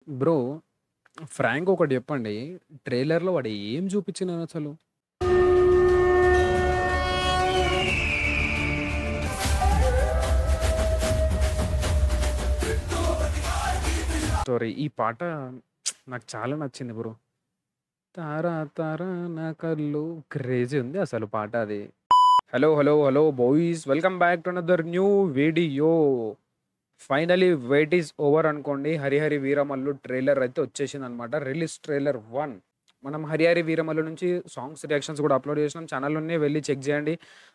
Bro, Frank ఒకటి చెప్పండి. ట్రైలర్‌లో వాడు ఏం చూపించినారసలు? సారీ, ఈ పాట నాకు చాలా నచ్చింది బ్రో. 'తారా తారా నా కళ్ళు' క్రేజీ ఉంది అసలు పాట అది. Hello, hello, hello boys, welcome back to another new video. Finally wait is over అనుకోండి. 'హరిహర వీరమల్లు' ట్రైలర్ అయితే వచ్చేసిందనమాట. Release trailer 1. మనం 'హరిహర వీరమల్లు' నుంచి సాంగ్స్ రియాక్షన్స్ కూడా అప్లోడ్ చేసినాం. ఛానల్‌లోనే వెళ్ళి చెక్ చేయండి.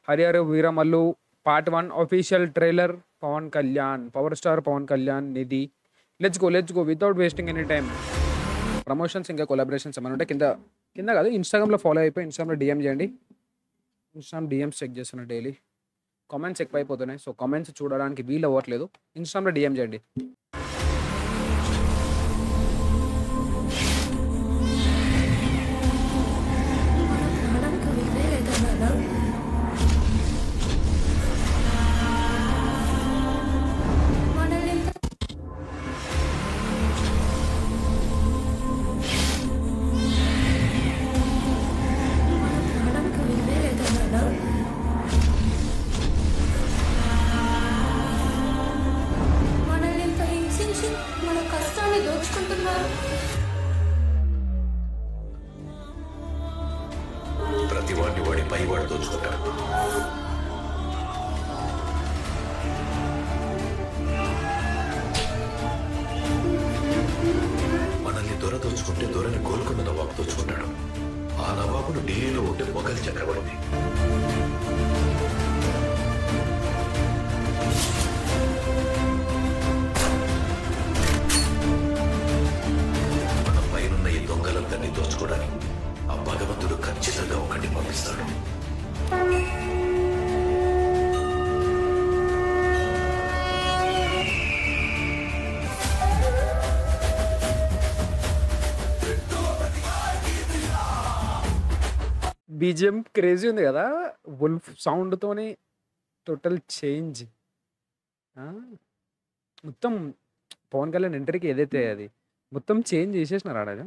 'Harihara Veeramallu' part 1 official trailer. Pawan Kalyan, power star Pawan Kalyan, Nidhi. Let's go without wasting any time. Promotions ఇంకా collaborations ఏమైనా ఉంటే కింద కింద కాదు, ఇన్‌స్టాగ్రామ్‌లో ఫాలో అయిపోయి ఇన్‌స్టాగ్రామ్‌లో డీఎం చేయండి. ఇన్‌స్టాగ్రామ్ డీఎమ్స్ చెక్ చేస్తున్నా డైలీ. కామెంట్స్ ఎక్కువైపోతున్నాయి. సో, కామెంట్స్ చూడడానికి వీలు అవ్వట్లేదు. ఇన్‌స్టాగ్రామ్‌లో డీఎం చేయండి. మనల్ని ఇంత హింసించి మన కష్టాన్ని దోచుకుంటున్నారు. ప్రతి వాడిని వాడి పై వాడు దోచుకుంటాడు. మనల్ని దొర దోచుకుంటే దొరని కోలుకున్న నవాబు దోచుకుంటాడు. ఆ నవాబును ఢిల్లీలో ఉంటే మొఘల్ చక్రవర్తి. మన పైనున్న ఈ దొంగలందరినీ దోచుకోవడానికి ఆ భగవంతుడు ఖచ్చితంగా ఒకటి పంపిస్తాడు. బీజీఎం క్రేజీ ఉంది కదా! వుల్ఫ్ సౌండ్‌తోని టోటల్ చేంజ్. ఆ! మొత్తం పవన్ కళ్యాణ్ ఎంట్రీకి ఏదైతే అది మొత్తం చేంజ్ చేసేసినారు ఆడ.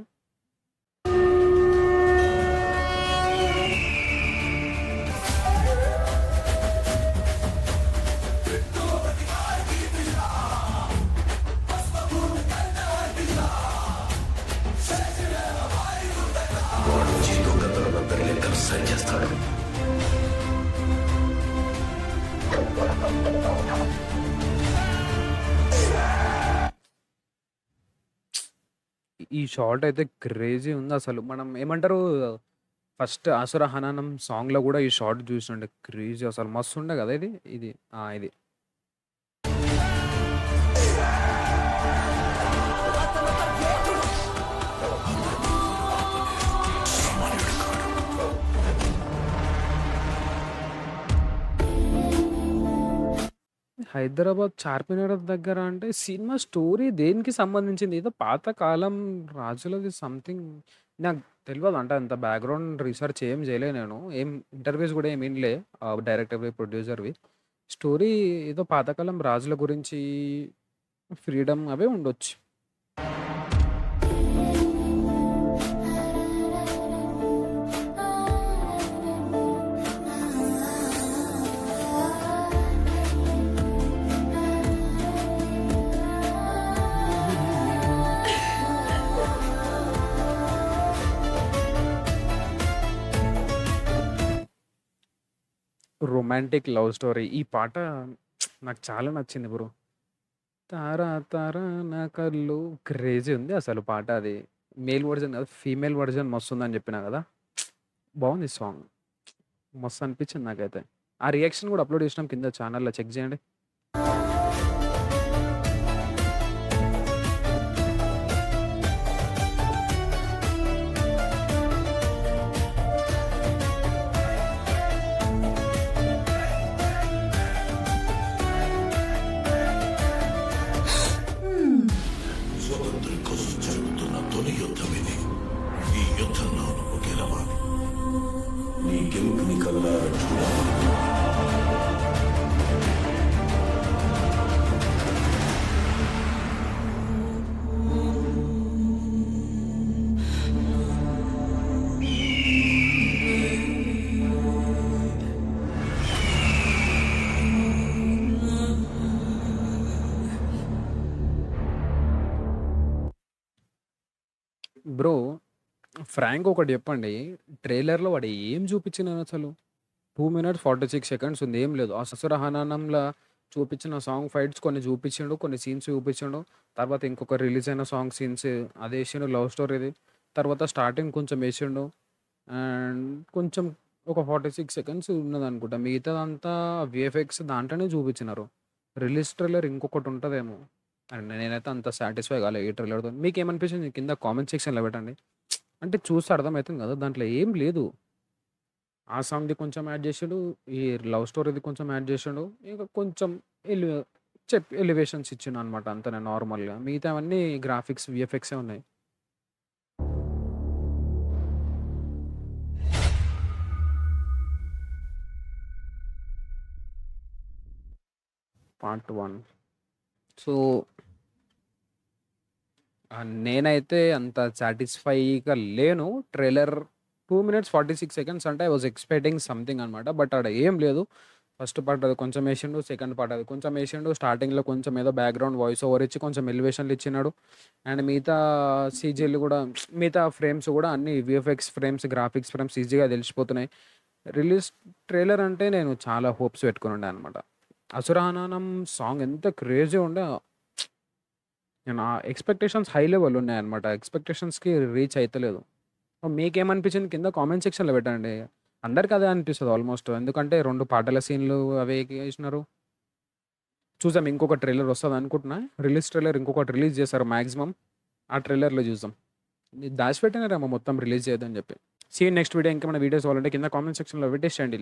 వాడు వచ్చి దొంగతనందరి లెక్కలు సరి చేస్తాడు. ఈ షాట్ అయితే క్రేజీ ఉంది అసలు. మనం ఏమంటారు, ఫస్ట్ 'అసుర హననం' సాంగ్‌లో కూడా ఈ షాట్ చూసినుండే క్రేజీ అసలు మస్తుండే కదా ఇది. ఇది. హైదరాబాద్ చార్మినార్ దగ్గర అంటే సినిమా స్టోరీ దేనికి సంబంధించింది? ఏదో పాతకాలం రాజులది సంథింగ్. నాకు తెలవదు, అంటే అంత బ్యాక్‌గ్రౌండ్ రీసెర్చ్ ఏం చేయలే నేను. ఏం ఇంటర్వ్యూస్ కూడా ఏమి వినలే డైరెక్టర్‌వి, ప్రొడ్యూసర్‌వి. స్టోరీ ఏదో పాతకాలం రాజుల గురించి, ఫ్రీడమ్ అవే ఉండొచ్చు. Romantic love story. ఈ పాట నాకు చాలా నచ్చింది బ్రో. 'తారా తారా నా కళ్ళు' క్రేజీ ఉంది అసలు పాట అది. మేల్ వర్షన్ కాదు, ఫీమేల్ వర్షన్ మస్తుందని చెప్పినా కదా! బాగుంది సాంగ్. మస్తు అనిపించింది నాకైతే. ఆ రియాక్షన్ కూడా అప్లోడ్ చేసినాం, కింద ఛానల్‌లో చెక్ చేయండి. స్వతంత్రం కోసం జరుగుతున్న తొలి యుద్ధం ఇది. ఈ యుద్ధంలో నువ్వు గెలవాలి. నీ గెలుపుని కల్లారా చూడాలి. బ్రో ఫ్రాంక్ ఒకటి చెప్పండి. ట్రైలర్‌లో వాడు ఏం చూపించినారు అసలు? 2 మినిట్స్ 46 సెకండ్స్ ఉంది. ఏం లేదు. ఆ 'ససురహననం'ల చూపించిన సాంగ్ ఫైట్స్ కొన్ని చూపించిండు. కొన్ని సీన్స్ చూపించిండు. తర్వాత ఇంకొక రిలీజ్ అయిన సాంగ్ సీన్స్ అదేసిండు లవ్ స్టోరీది. తర్వాత స్టార్టింగ్ కొంచెం ఏసిండు. అండ్ కొంచెం ఒక 46 సెకండ్స్ ఉన్నదనుకుంటా. మిగతాదంతా వీఎఫ్ఎక్స్ దాంట్లోనే చూపించినారు. రిలీజ్ ట్రైలర్ ఇంకొకటి ఉంటదేమో. అండ్ నేనైతే అంత సాటిస్ఫై కాలే ఈ ట్రైలర్‌తో. మీకేమనిపించింది? కింద కామెంట్ సెక్షన్‌లో పెట్టండి. అంటే చూస్తే అర్థమైతుంది కదా! దాంట్లో ఏం లేదు. ఆ సాంగ్‌ది కొంచెం యాడ్ చేసిండు. ఈ లవ్ స్టోరీది కొంచెం యాడ్ చేసిండు. ఇంకా కొంచెం ఎలి ఎలివేషన్స్ ఇచ్చిండనమాట అంతనే నార్మల్‌గా. మిగతావన్నీ గ్రాఫిక్స్, వీఎఫ్ఎక్సే ఉన్నాయి. పార్ట్ 1. సో, నేనైతే అంత సాటిస్ఫైగా లేను. ట్రైలర్ 2 మినిట్స్ 46 సెకండ్స్ అంటే ఐ వాస్ ఎక్స్‌పెక్టింగ్ సంథింగ్ అనమాట. బట్ ఆడ ఏం లేదు. ఫస్ట్ పార్ట్ అది కొంచెం ఏసిండు. సెకండ్ పార్ట్ అది కొంచెం ఏసిండు. స్టార్టింగ్‌లో కొంచెం ఏదో బ్యాక్‌గ్రౌండ్ వాయిస్ ఓవర్ ఇచ్చి కొంచెం ఎలివేషన్‌లు ఇచ్చినాడు. అండ్ మిగతా సీజీలు కూడా మిగతా ఫ్రేమ్స్ కూడా అన్నీ వీఎఫ్ఎక్స్ ఫ్రేమ్స్, గ్రాఫిక్స్ ఫ్రేమ్స్ ఈజీగా తెలిసిపోతున్నాయి. రిలీజ్ ట్రైలర్ అంటే నేను చాలా హోప్స్ పెట్టుకొని ఉండే అనమాట. 'అసురహననం' సాంగ్ ఎంత క్రేజీ ఉండే నా ఎక్స్‌పెక్టేషన్స్ హై లెవెల్ ఉన్నాయన్నమాట. ఎక్స్‌పెక్టేషన్స్‌కి రీచ్ అయితలేదు. మీకేమనిపించింది కింద కామెంట్ సెక్షన్‌లో పెట్టండి. అందరికి అదే అనిపిస్తది ఆల్మోస్ట్. ఎందుకంటే 2 పాటల సీన్‌లు అవి ఏసినారు. చూద్దాం ఇంకొక ట్రైలర్ వస్తదనుకుంటున్నా. రిలీజ్ ట్రైలర్ ఇంకొకటి రిలీజ్ చేశారు మాక్సిమం. ఆ ట్రైలర్‌లో చూద్దాం. దాచిపెట్టినారేమో మొత్తం రిలీజ్ చేయొద్దని చెప్పి. See you next video. ఇంకేమైనా వీడియోస్ కావాలంటే కింద కామెంట్ సెక్షన్‌లో పెట్టేసేయండి.